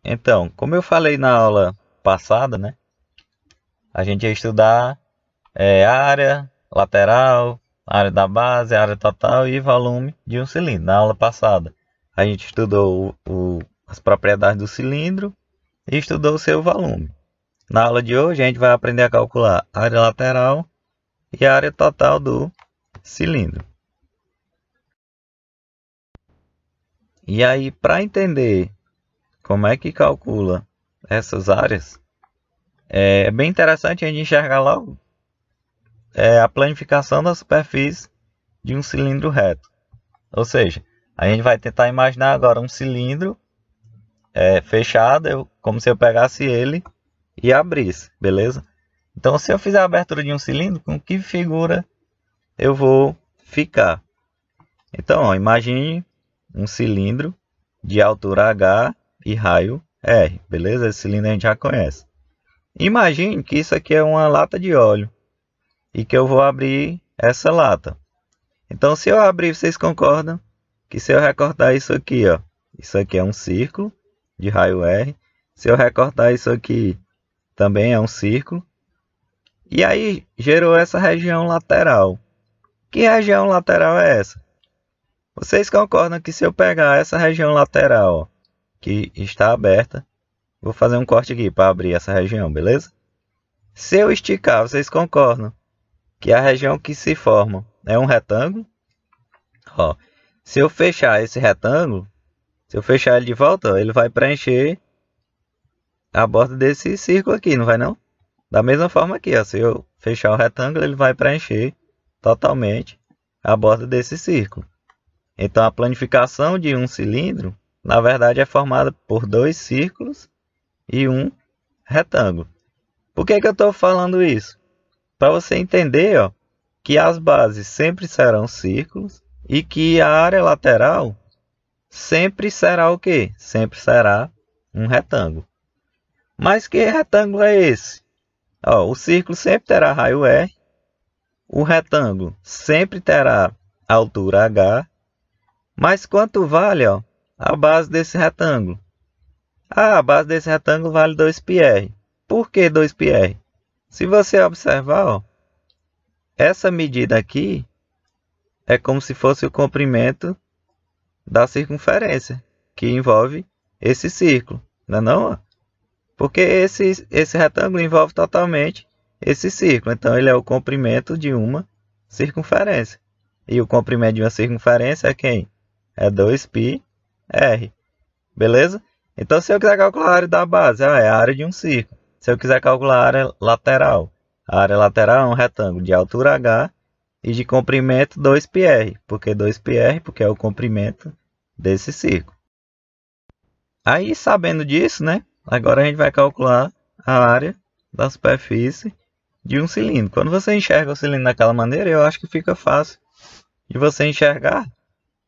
Então, como eu falei na aula passada, né? A gente ia estudar área lateral, área da base, área total e volume de um cilindro. Na aula passada, a gente estudou as propriedades do cilindro e estudou o seu volume. Na aula de hoje, a gente vai aprender a calcular a área lateral e a área total do cilindro. E aí, para entender como é que calcula essas áreas, é bem interessante a gente enxergar logo a planificação da superfície de um cilindro reto. Ou seja, a gente vai tentar imaginar agora um cilindro fechado, como se eu pegasse ele e abrisse, beleza? Então, se eu fizer a abertura de um cilindro, com que figura eu vou ficar? Então, ó, imagine um cilindro de altura H e raio R, beleza? Esse cilindro a gente já conhece. Imagine que isso aqui é uma lata de óleo e que eu vou abrir essa lata. Então, se eu abrir, vocês concordam que se eu recortar isso aqui, ó, isso aqui é um círculo de raio R. Se eu recortar isso aqui, também é um círculo. E aí, gerou essa região lateral. Que região lateral é essa? Vocês concordam que se eu pegar essa região lateral, ó, que está aberta, vou fazer um corte aqui para abrir essa região, beleza? Se eu esticar, vocês concordam que a região que se forma é um retângulo? Ó, se eu fechar esse retângulo, se eu fechar ele de volta, ó, ele vai preencher a borda desse círculo aqui, não vai não? Da mesma forma aqui, ó, se eu fechar o retângulo, ele vai preencher totalmente a borda desse círculo. Então, a planificação de um cilindro, na verdade, é formada por dois círculos e um retângulo. Por que eu estou falando isso? Para você entender, ó, que as bases sempre serão círculos e que a área lateral sempre será o quê? Sempre será um retângulo. Mas que retângulo é esse? Ó, o círculo sempre terá raio R, o retângulo sempre terá altura H, mas quanto vale, ó, a base desse retângulo? A base desse retângulo vale 2πr. Por que 2πr? Se você observar, ó, essa medida aqui é como se fosse o comprimento da circunferência, que envolve esse círculo, não é não? Porque esse retângulo envolve totalmente esse círculo. Então, ele é o comprimento de uma circunferência. E o comprimento de uma circunferência é quem? É 2πr. Beleza? Então, se eu quiser calcular a área da base, é a área de um círculo. Se eu quiser calcular a área lateral é um retângulo de altura H e de comprimento 2πr. Por que 2πr? Porque é o comprimento desse círculo. Aí, sabendo disso, né? Agora a gente vai calcular a área da superfície de um cilindro. Quando você enxerga o cilindro daquela maneira, eu acho que fica fácil de você enxergar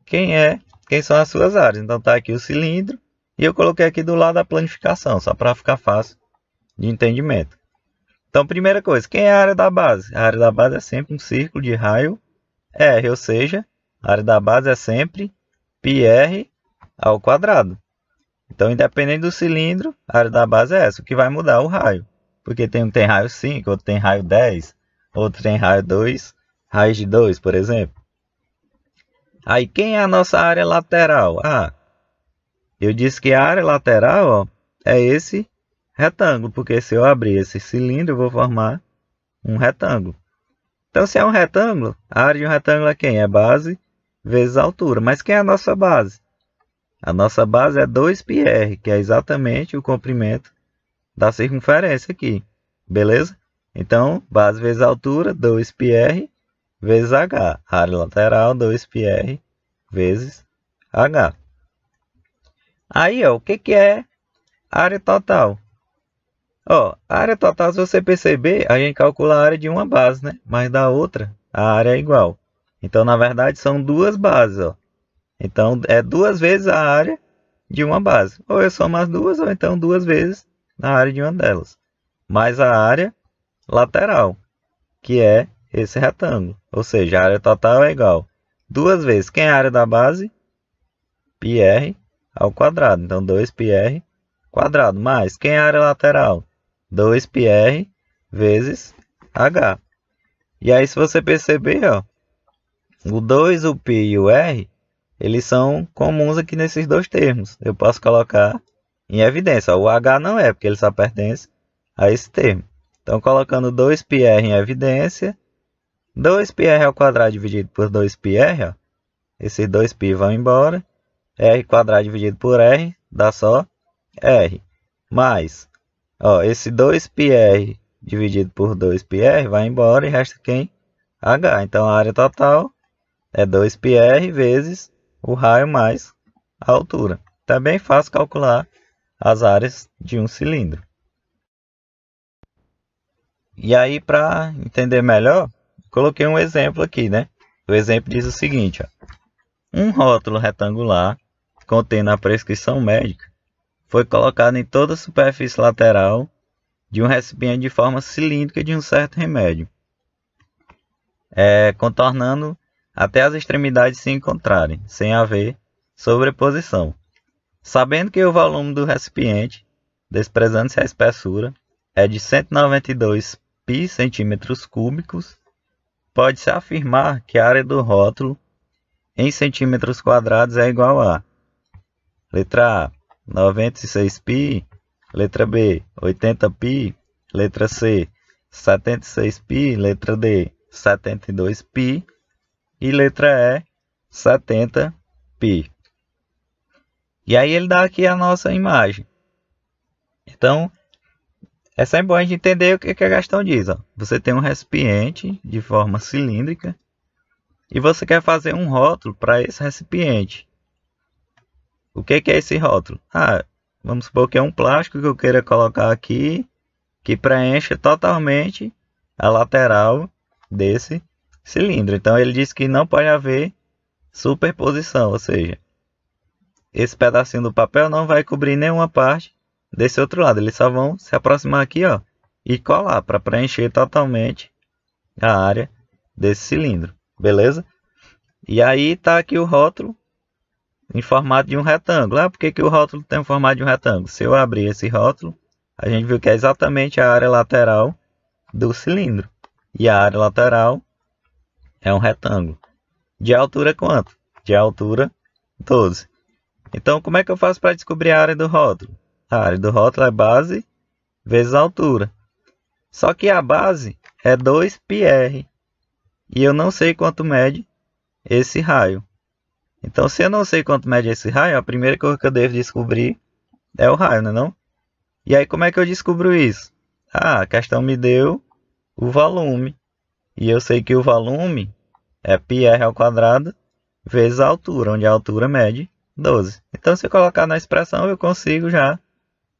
quem são as suas áreas. Então tá aqui o cilindro e eu coloquei aqui do lado a planificação, só para ficar fácil de entendimento. Então, primeira coisa, quem é a área da base? A área da base é sempre um círculo de raio R, ou seja, a área da base é sempre πr ao quadrado. Então, independente do cilindro, a área da base é essa. O que vai mudar é o raio. Porque tem um que tem raio 5, outro tem raio 10, outro tem raio 2, raiz de 2, por exemplo. Aí, quem é a nossa área lateral? Eu disse que a área lateral, ó, é esse retângulo. Porque se eu abrir esse cilindro, eu vou formar um retângulo. Então, se é um retângulo, a área de um retângulo é quem? É base vezes altura. Mas quem é a nossa base? A nossa base é 2πr, que é exatamente o comprimento da circunferência aqui. Beleza? Então, base vezes altura, 2πr vezes h. Área lateral, 2πr vezes h. Aí, ó, o que é área total? Ó, a área total, se você perceber, a gente calcula a área de uma base, né? Mas da outra, a área é igual. Então, na verdade, são duas bases, ó. Então, é duas vezes a área de uma base. Ou eu somo as duas, ou então duas vezes a área de uma delas. Mais a área lateral, que é esse retângulo. Ou seja, a área total é igual. Duas vezes. Quem é a área da base? πr ao quadrado. Então, 2πr² quadrado, mais quem é a área lateral? 2πr vezes h. E aí, se você perceber, ó, o 2, o π e o r, eles são comuns aqui nesses dois termos. Eu posso colocar em evidência. Ó, o h não é, porque ele só pertence a esse termo. Então, colocando 2πr em evidência, 2πr ao quadrado dividido por 2πr, ó, esses 2π vão embora, r quadrado dividido por r dá só r. Mais, ó, esse 2πr dividido por 2πr vai embora e resta quem? H. Então, a área total é 2πr vezes o raio mais a altura. Então, é bem fácil calcular as áreas de um cilindro. E aí, para entender melhor, coloquei um exemplo aqui, né? O exemplo diz o seguinte, ó. Um rótulo retangular contendo a prescrição médica foi colocado em toda a superfície lateral de um recipiente de forma cilíndrica de um certo remédio, contornando até as extremidades se encontrarem, sem haver sobreposição. Sabendo que o volume do recipiente, desprezando-se a espessura, é de 192 π centímetros cúbicos, pode-se afirmar que a área do rótulo em centímetros quadrados é igual a: letra A, 96 π, letra B, 80 π, letra C, 76 π, letra D, 72 π e letra E, 70 π. E aí ele dá aqui a nossa imagem. Então, é sempre bom a gente entender o que a questão diz. Ó. Você tem um recipiente de forma cilíndrica e você quer fazer um rótulo para esse recipiente. O que é esse rótulo? Vamos supor que é um plástico que eu queira colocar aqui, que preencha totalmente a lateral desse cilindro. Então ele diz que não pode haver superposição, ou seja, esse pedacinho do papel não vai cobrir nenhuma parte desse outro lado. Eles só vão se aproximar aqui, ó, e colar para preencher totalmente a área desse cilindro. Beleza? E aí está aqui o rótulo em formato de um retângulo. Por que o rótulo tem o formato de um retângulo? Se eu abrir esse rótulo, a gente viu que é exatamente a área lateral do cilindro. E a área lateral é um retângulo. De altura quanto? De altura 12. Então, como é que eu faço para descobrir a área do rótulo? A área do rótulo é base vezes a altura. Só que a base é 2πr. E eu não sei quanto mede esse raio. Então, se eu não sei quanto mede esse raio, a primeira coisa que eu devo descobrir é o raio, não é não? E aí, como é que eu descubro isso? A questão me deu o volume. E eu sei que o volume é πr ao quadrado vezes a altura, onde a altura mede 12. Então, se eu colocar na expressão, eu consigo já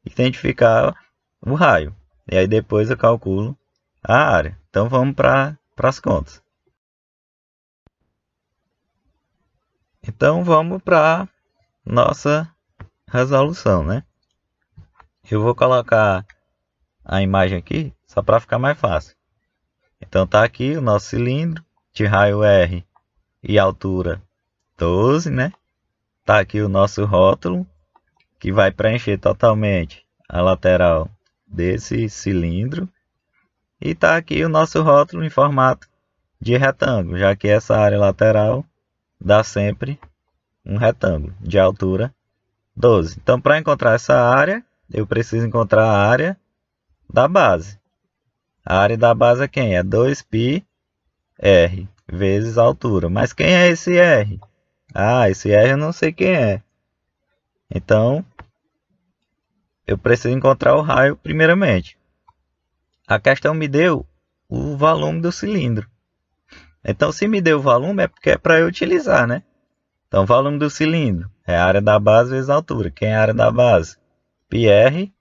identificar o raio. E aí, depois eu calculo a área. Então, vamos para as contas. Então, vamos para nossa resolução, né? Eu vou colocar a imagem aqui, só para ficar mais fácil. Então, está aqui o nosso cilindro, de raio R e altura 12, né? Está aqui o nosso rótulo, que vai preencher totalmente a lateral desse cilindro. E está aqui o nosso rótulo em formato de retângulo, já que essa área lateral dá sempre um retângulo de altura 12. Então, para encontrar essa área, eu preciso encontrar a área da base. A área da base é quem? É 2πr vezes a altura. Mas quem é esse R? Esse R eu não sei quem é. Então, eu preciso encontrar o raio primeiramente. A questão me deu o volume do cilindro. Então, se me deu o volume, é porque é para eu utilizar, né? Então, o volume do cilindro é a área da base vezes a altura. Quem é a área da base? πr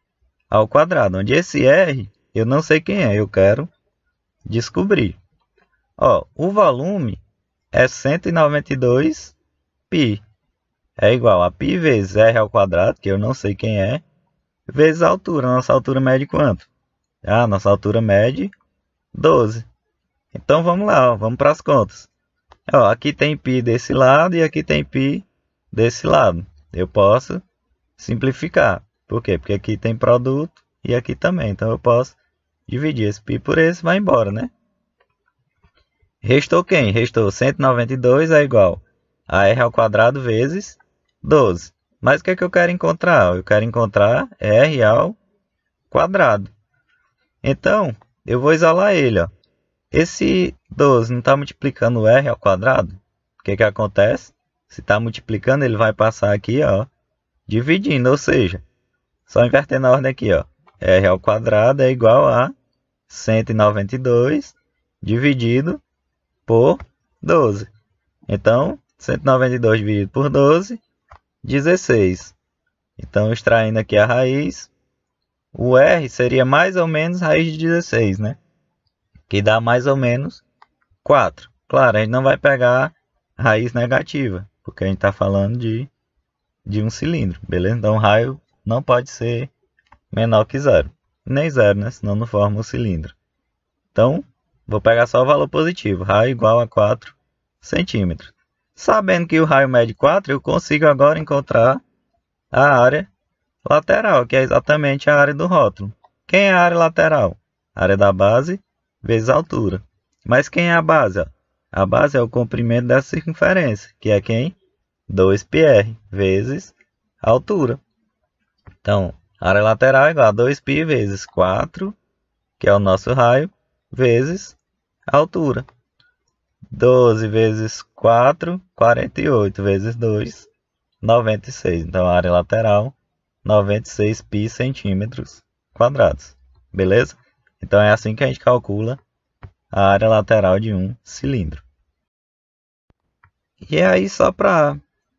ao quadrado. Onde esse R, eu não sei quem é, eu quero descobrir. O volume é 192 π. É igual a π vezes R ao quadrado, que eu não sei quem é, vezes a altura. Nossa altura mede quanto? Nossa altura mede 12. Então, vamos lá, vamos para as contas. Aqui tem π desse lado e aqui tem π desse lado. Eu posso simplificar. Por quê? Porque aqui tem produto e aqui também. Então eu posso dividir esse π por esse e vai embora, né? Restou quem? Restou 192 é igual a r ao quadrado vezes 12. Mas o que é que eu quero encontrar? Eu quero encontrar r ao quadrado. Então, eu vou isolar ele. Ó. Esse 12 não está multiplicando r ao quadrado? O que que acontece? Se está multiplicando, ele vai passar aqui, ó, dividindo. Ou seja, só invertendo a ordem aqui, ó. R ao quadrado é igual a 192 dividido por 12. Então, 192 dividido por 12, 16. Então, extraindo aqui a raiz, o R seria mais ou menos raiz de 16, né? Que dá mais ou menos 4. Claro, a gente não vai pegar raiz negativa, porque a gente está falando de um cilindro, beleza? Então, o raio não pode ser menor que zero. Nem zero, né? Senão não forma o cilindro. Então, vou pegar só o valor positivo. Raio igual a 4 centímetros. Sabendo que o raio mede 4, eu consigo agora encontrar a área lateral, que é exatamente a área do rótulo. Quem é a área lateral? A área da base vezes a altura. Mas quem é a base? A base é o comprimento dessa circunferência, que é quem? 2πr vezes a altura. Então, a área lateral é igual a 2π vezes 4, que é o nosso raio, vezes a altura. 12 vezes 4, 48 vezes 2, 96. Então, a área lateral, 96 π centímetros quadrados. Beleza? Então, é assim que a gente calcula a área lateral de um cilindro. E aí, só para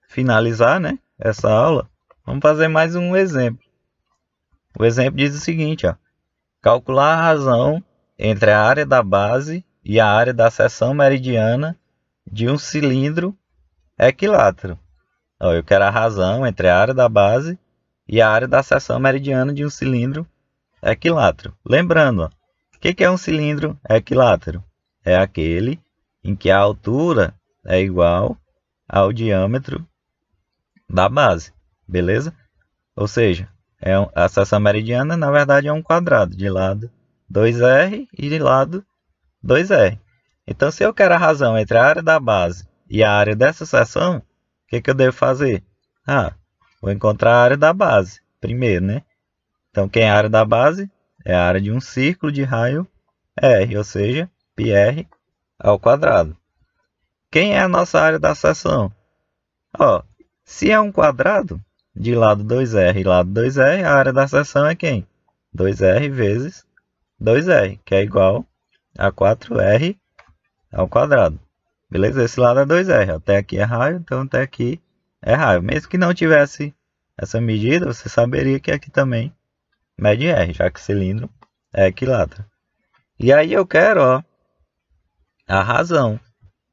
finalizar, né, essa aula, vamos fazer mais um exemplo. O exemplo diz o seguinte, ó. Calcular a razão entre a área da base e a área da seção meridiana de um cilindro equilátero. Ó, eu quero a razão entre a área da base e a área da seção meridiana de um cilindro equilátero. Lembrando, ó, o que é um cilindro equilátero? É aquele em que a altura é igual ao diâmetro da base, beleza? Ou seja, a seção meridiana, na verdade, é um quadrado, de lado 2R e de lado 2R. Então, se eu quero a razão entre a área da base e a área dessa seção, o que eu devo fazer? Vou encontrar a área da base primeiro, né? Então, quem é a área da base? É a área de um círculo de raio R, ou seja, πr ao quadrado. Quem é a nossa área da seção? Ó, se é um quadrado, de lado 2R e lado 2R, a área da seção é quem? 2R vezes 2R, que é igual a 4R ao quadrado. Beleza? Esse lado é 2R. Até aqui é raio, então até aqui é raio. Mesmo que não tivesse essa medida, você saberia que aqui também mede R, já que o cilindro é equilátero. E aí eu quero, ó, a razão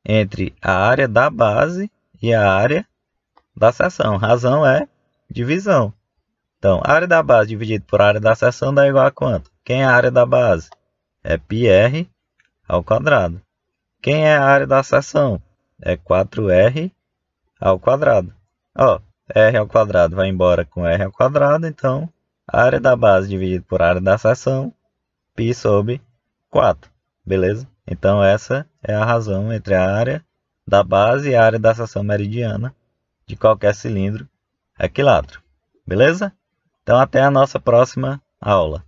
entre a área da base e a área da seção. Razão é divisão. Então, a área da base dividido por área da seção dá igual a quanto? Quem é a área da base? É πr ao quadrado. Quem é a área da seção? É 4r ao quadrado. Ó, r ao quadrado vai embora com r ao quadrado, então a área da base dividido por área da seção, π sobre 4. Beleza? Então, essa é a razão entre a área da base e a área da seção meridiana de qualquer cilindro equilátero. Beleza? Então, até a nossa próxima aula.